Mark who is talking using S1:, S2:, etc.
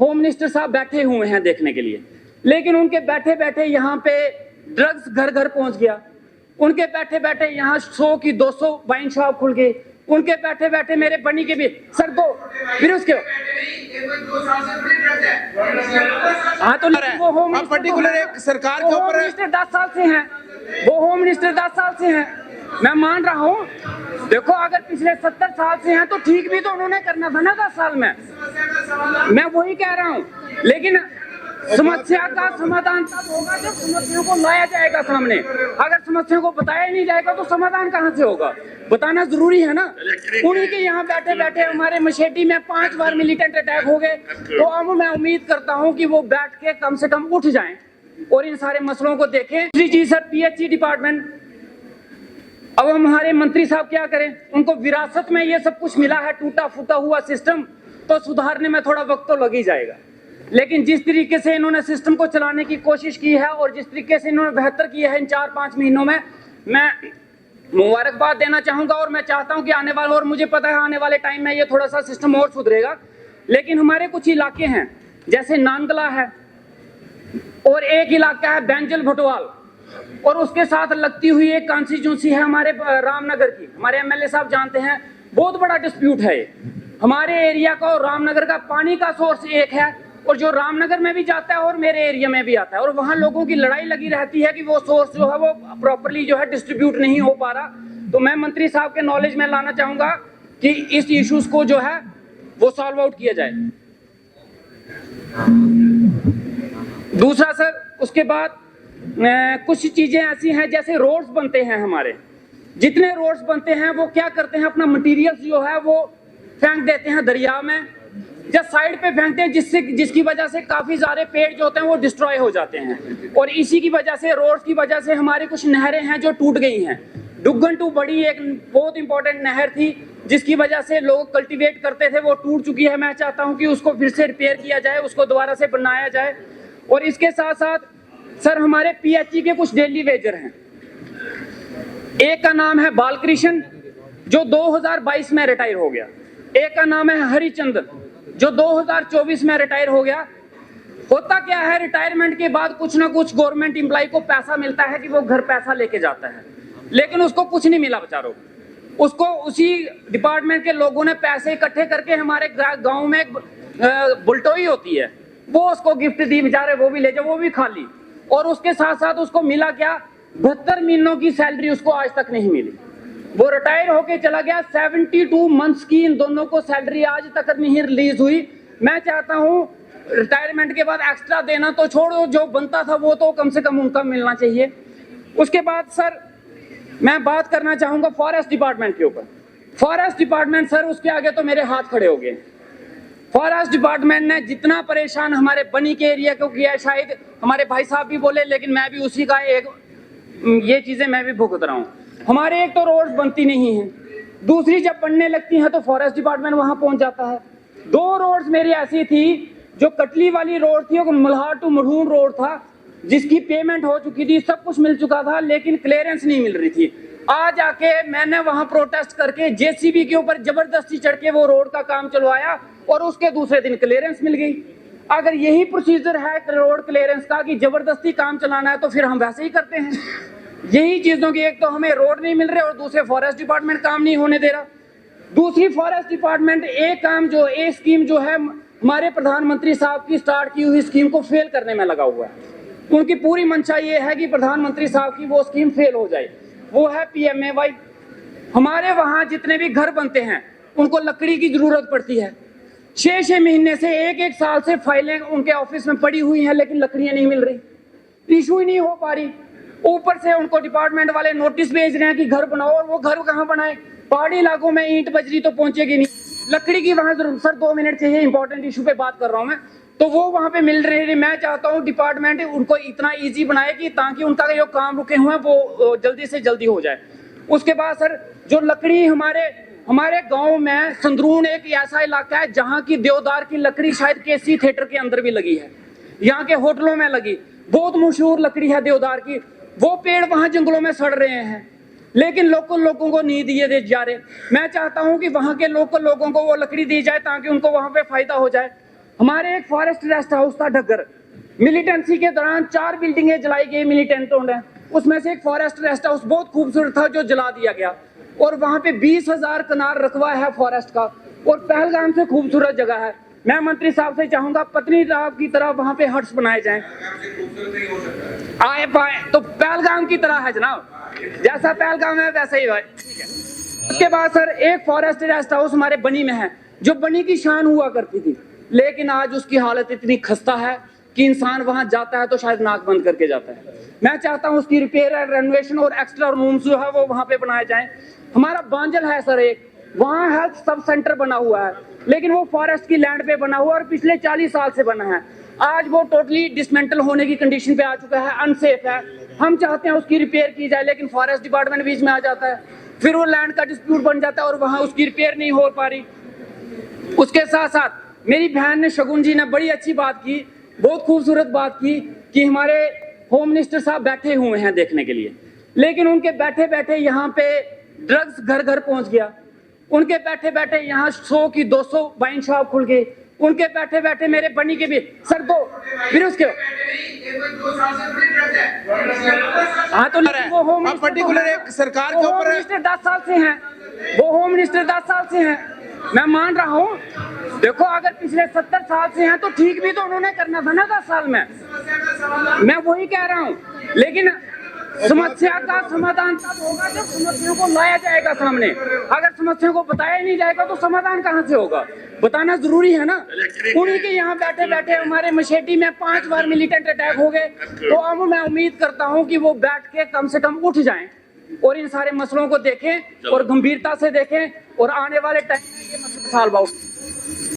S1: Home minister साहब बैठे हुए हैं देखने के लिए, लेकिन उनके बैठे बैठे यहाँ पे ड्रग्स घर घर पहुंच गया। उनके बैठे बैठे यहाँ 100 की 200 वाइन शॉप खुल गई। उनके बैठे बैठे मेरे बनी के भी सर दो फिर उसके हाँ तो वो होम
S2: पर्टिकुलर एक सरकार के ऊपर
S1: 10 साल से हैं, वो होम मिनिस्टर 10 साल से हैं, मैं मान रहा हूँ। देखो अगर पिछले 70 साल से हैं तो ठीक भी तो उन्होंने करना था ना 10 साल में, मैं वही कह रहा हूँ। लेकिन समस्या का समाधान तब होगा जब समस्या को लाया जाएगा सामने। अगर समस्या को बताया नहीं जाएगा तो समाधान कहाँ से होगा, बताना जरूरी है ना। उन्हीं के यहाँ बैठे बैठे हमारे मशेटी में 5 बार मिलिटेंट अटैक हो गए, तो अब मैं उम्मीद करता हूँ कि वो बैठ के कम से कम उठ जाएं और इन सारे मसलों को देखें। दूसरी चीज सर, पीएचई डिपार्टमेंट, अब हमारे मंत्री साहब क्या करें, उनको विरासत में ये सब कुछ मिला है, टूटा फूटा हुआ सिस्टम, तो सुधारने में थोड़ा वक्त तो लग ही जाएगा। लेकिन जिस तरीके से इन्होंने सिस्टम को चलाने की कोशिश की है और जिस तरीके से इन्होंने बेहतर किया है इन 4-5 महीनों में, मैं मुबारकबाद देना चाहूंगा। और मैं चाहता हूं कि आने वाले, और मुझे पता है आने वाले टाइम में ये थोड़ा सा सिस्टम और सुधरेगा। लेकिन हमारे कुछ इलाके हैं जैसे नांदला है और एक इलाका है बैंजल भटवाल, और उसके साथ लगती हुई एक कॉन्स्टिट्यूंसी है हमारे रामनगर की, हमारे एमएलए साहब जानते हैं, बहुत बड़ा डिस्प्यूट है। हमारे एरिया का और रामनगर का पानी का सोर्स एक है, और जो रामनगर में भी जाता है और मेरे एरिया में भी आता है, और वहां लोगों की लड़ाई लगी रहती है कि वो सोर्स जो है वो प्रॉपर्ली जो है डिस्ट्रीब्यूट नहीं हो पा रहा। तो मैं मंत्री साहब के नॉलेज में लाना चाहूंगा कि इस इश्यूज को जो है वो सॉल्व आउट किया जाए। दूसरा सर, उसके बाद कुछ चीजें ऐसी हैं जैसे रोड्स बनते हैं, हमारे जितने रोड्स बनते हैं वो क्या करते हैं, अपना मटेरियल्स जो है वो फेंक देते हैं दरिया में, या साइड पे फेंकते हैं, जिसकी वजह से काफी सारे पेड़ जो होते हैं वो डिस्ट्रॉय हो जाते हैं। और इसी की वजह से, रोड्स की वजह से हमारी कुछ नहरें हैं जो टूट गई हैं। डुगन टू बड़ी एक बहुत इंपॉर्टेंट नहर थी जिसकी वजह से लोग कल्टीवेट करते थे, वो टूट चुकी है। मैं चाहता हूं कि उसको फिर से रिपेयर किया जाए, उसको दोबारा से बनाया जाए। और इसके साथ साथ सर, हमारे पीएचई के कुछ डेली वेजर हैं। एक का नाम है बालकृष्ण जो 2022 में रिटायर हो गया, एक का नाम है हरिचंद्र जो 2024 में रिटायर हो गया। होता क्या है, रिटायरमेंट के बाद कुछ ना कुछ गवर्नमेंट एम्प्लॉय को पैसा मिलता है कि वो घर पैसा लेके जाता है, लेकिन उसको कुछ नहीं मिला बेचारों को। उसको उसी डिपार्टमेंट के लोगों ने पैसे इकट्ठे करके, हमारे गांव में एक बुलटोई होती है, वो उसको गिफ्ट दी, बेचारे वो भी ले जाओ, वो भी खा ली। और उसके साथ साथ उसको मिला क्या, 72 महीनों की सैलरी उसको आज तक नहीं मिली। वो रिटायर होके चला गया, 72 मंथ्स की इन दोनों को सैलरी आज तक नहीं रिलीज हुई। मैं चाहता हूं रिटायरमेंट के बाद एक्स्ट्रा देना तो छोड़ो, जो बनता था वो तो कम से कम उनका मिलना चाहिए। उसके बाद सर, मैं बात करना चाहूंगा फॉरेस्ट डिपार्टमेंट के ऊपर। फॉरेस्ट डिपार्टमेंट सर, उसके आगे तो मेरे हाथ खड़े हो गए। फॉरेस्ट डिपार्टमेंट ने जितना परेशान हमारे बनी के एरिया को किया, शायद हमारे भाई साहब भी बोले, लेकिन मैं भी उसी का एक ये चीजें मैं भी भुगत रहा हूँ। हमारे एक तो रोड्स बनती नहीं है, दूसरी जब बनने लगती है तो फॉरेस्ट डिपार्टमेंट वहां पहुंच जाता है। 2 रोड्स मेरी ऐसी थी, जो कटली वाली रोड थी, मल्हार टू मढ़ून रोड था, जिसकी पेमेंट हो चुकी थी, सब कुछ मिल चुका था, लेकिन क्लियरेंस नहीं मिल रही थी। आज आके मैंने वहां प्रोटेस्ट करके जेसीबी के ऊपर जबरदस्ती चढ़ के वो रोड का काम चलवाया, और उसके दूसरे दिन क्लियरेंस मिल गई। अगर यही प्रोसीजर है रोड क्लियरेंस का कि जबरदस्ती काम चलाना है, तो फिर हम वैसे ही करते हैं। यही चीजों की, एक तो हमें रोड नहीं मिल रहे और दूसरे फॉरेस्ट डिपार्टमेंट काम नहीं होने दे रहा। दूसरी, फॉरेस्ट डिपार्टमेंट एक काम जो एक स्कीम जो है हमारे प्रधानमंत्री साहब की स्टार्ट की हुई स्कीम को फेल करने में लगा हुआ है। उनकी पूरी मंशा ये है कि प्रधानमंत्री साहब की वो स्कीम फेल हो जाए, वो है PMAY। हमारे वहां जितने भी घर बनते हैं उनको लकड़ी की जरूरत पड़ती है। 6-6 महीने से, 1-1 साल से फाइलें उनके ऑफिस में पड़ी हुई हैं, लेकिन लकड़ियां नहीं मिल रही, इशू ही नहीं हो पा रही। ऊपर से उनको डिपार्टमेंट वाले नोटिस भेज रहे हैं कि घर बनाओ, और वो घर कहाँ बनाए, पहाड़ी इलाकों में ईंट बजरी तो पहुंचेगी नहीं, लकड़ी की वहां जरूर। सर 2 मिनट चाहिए, इंपॉर्टेंट इशू पे बात कर रहा हूं मैं, तो वो वहां पे मिल रही है। मैं चाहता हूं डिपार्टमेंट उनको इतना इजी बनाए कि ताकि उनका जो काम रुके हुए हैं वो जल्दी से जल्दी हो जाए। उसके बाद सर, जो लकड़ी हमारे गांव में संदरून एक ऐसा इलाका है जहां की देवदार की लकड़ी शायद केसी थिएटर के अंदर भी लगी है, यहाँ के होटलों में लगी, बहुत मशहूर लकड़ी है देवदार की। वो पेड़ वहां जंगलों में सड़ रहे हैं, लेकिन लोकल लोगों को नहीं दिए दे जा रहे। मैं चाहता हूं कि वहां के लोकल लोगों को वो लकड़ी दी जाए ताकि उनको वहां पे फायदा हो जाए। हमारे एक फॉरेस्ट रेस्ट हाउस था ढग्गर, मिलिटेंसी के दौरान 4 बिल्डिंगें जलाई गई मिलिटेंटों ने, उसमें से एक फॉरेस्ट रेस्ट हाउस बहुत खूबसूरत था जो जला दिया गया। और वहां पे 20,000 कनार रकबा है फॉरेस्ट का, और पहलगाम से खूबसूरत जगह है। मैं मंत्री साहब से चाहूंगा पत्नीटॉप की तरह वहां पे हट्स बनाए जाएं, आए पाए तो पहलगाम की तरह है जनाब, जैसा पहलगाम है वैसा ही है। उसके बाद सर एक फॉरेस्ट रेस्ट हाउस हमारे बनी में है, जो बनी की शान हुआ करती थी, लेकिन आज उसकी हालत इतनी खस्ता है कि इंसान वहां जाता है तो शायद नाक बंद करके जाता है। मैं चाहता हूं उसकी रिपेयर एंड रेनोवेशन और एक्स्ट्रा रूम्स जो है वो वहां पे बनाए जाएं। हमारा बांजल है सर एक, वहां हेल्थ सब सेंटर बना हुआ है, लेकिन वो फॉरेस्ट की लैंड पे बना हुआ और पिछले 40 साल से बना है। आज वो टोटली डिसमेंटल होने की कंडीशन पे आ चुका है, अनसेफ है। हम चाहते हैं उसकी रिपेयर की जाए, लेकिन फॉरेस्ट डिपार्टमेंट बीच में आ जाता है, फिर वो लैंड का डिस्प्यूट बन जाता है और वहां उसकी रिपेयर नहीं हो पा रही। उसके साथ साथ मेरी बहन ने, शगुन जी ने बड़ी अच्छी बात की, बहुत खूबसूरत बात की कि हमारे होम मिनिस्टर साहब बैठे हुए हैं देखने के लिए, लेकिन उनके बैठे बैठे यहाँ पे ड्रग्स घर घर पहुंच गया, उनके बैठे बैठे यहाँ 100 की 200 वाइन शॉप खुल गई, उनके बैठे बैठे मेरे बनी के भी सर दो, फिर उसके हाँ तो वो होम मिनिस्टर
S2: पर्टिकुलर एक सरकार के ऊपर
S1: 10 साल से हैं, वो होम मिनिस्टर 10 साल से हैं, मैं मान रहा हूँ। देखो अगर पिछले 70 साल से हैं तो ठीक भी तो उन्होंने करना था ना 10 साल में, मैं वही कह रहा हूँ। लेकिन समस्या का समाधान तब होगा जब समस्या को लाया जाएगा सामने, अगर समस्या को बताया ही नहीं जाएगा तो समाधान कहाँ से होगा, बताना जरूरी है ना। उन्हीं के यहाँ बैठे बैठे हमारे मशेटी में 5 बार मिलिटेंट अटैक हो गए, तो अब मैं उम्मीद करता हूँ कि वो बैठ के कम से कम उठ जाएं और इन सारे मसलों को देखें और गंभीरता से देखें और आने वाले टाइम में ये मसला सॉल्व आउट